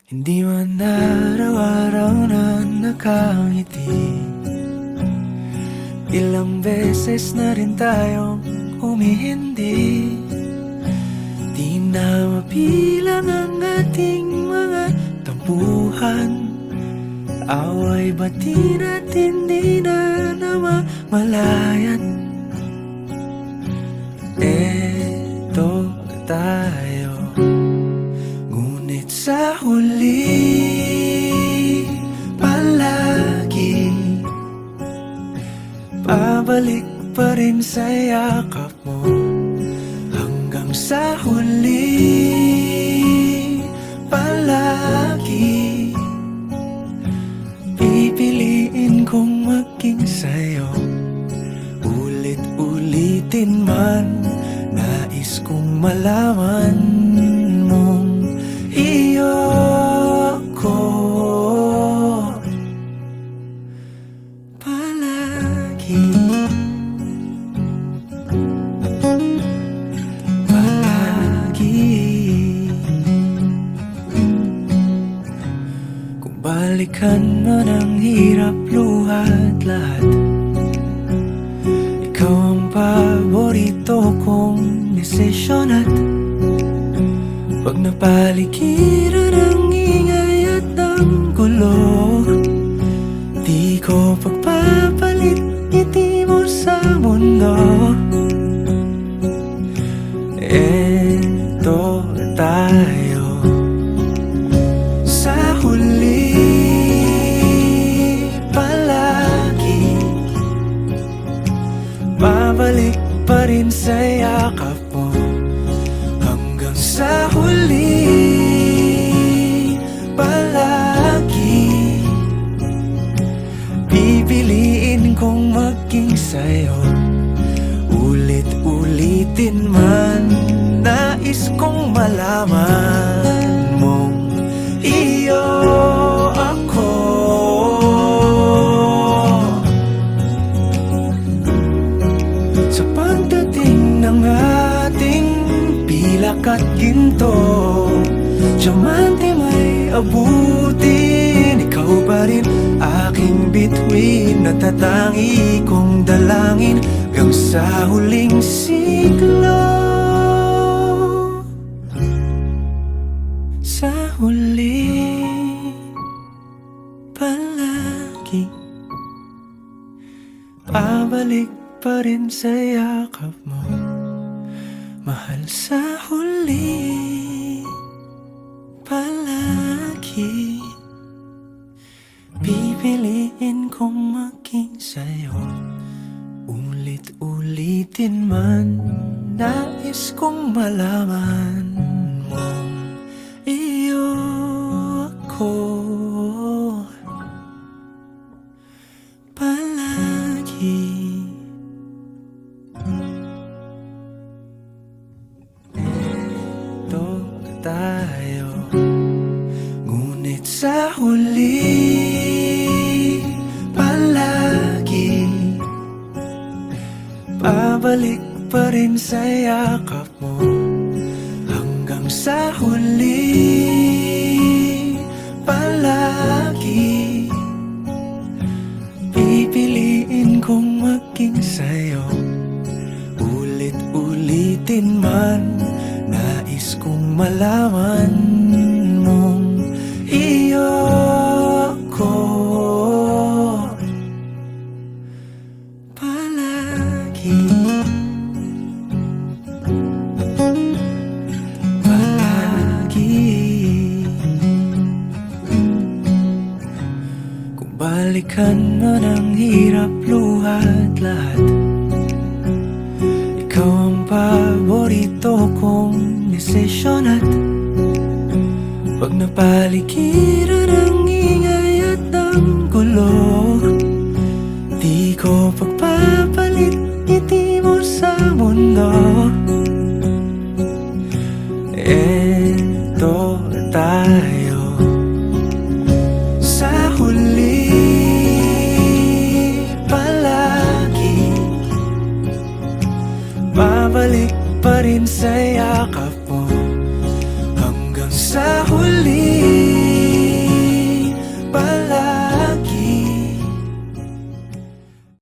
Hindi man araw-araw na nakangiti. Ilang beses na rin tayong humihindi. Di na mabilang ang ating mga tampuhan. Away bati natin di na namamalayan. Eto tayo, ngunit sa huli palagi pabalik pa rin sa yakap mo. Hanggang sa huli palagi pipiliin kong maging sa'yo. Ulit-ulitin man, nais kong malaman mong iyo ko palagi. Kung balikan man ang hirap, luhat lahat, ikaw ang paborito kong desisyon. At pag napaligiran ang ingay at ang gulo, di ko pagpapalit ngiti mo sa mundo. Eto tayo sa huli palagi, babalik pa rin sa yakap mo. Hanggang sa huli palagi pipiliin kong maging sa'yo. Ulit-ulitin man, nais kong malaman mong iyo ako. Sa pagdating ng ating pilak at ginto, diamante may abutin, ikaw pa rin aking bituin. Natatangi kong dalangin hanggang sa huling siglo. Sa huli palagi pabalik pa rin sa yakap mo, mahal. Sa huli palagi pipiliin kong maging sa'yo. Ulit-ulitin man, nais kong malaman mong iyo ako palagi. Eto tayo, ngunit sa huli palagi pabalik pa rin sa yakap mo. Hanggang sa huli palagi pipiliin kong maging sa'yo. Ulit-ulitin man, nais kong malaman mong iyo ako palagi. Kung balikan man ang hirap, luhat lahat, ikaw ang paborito kong desisyon. At pag napaligiran ang ingay at ang gulo, di ko pagpapalit ngiti mo sa mundo.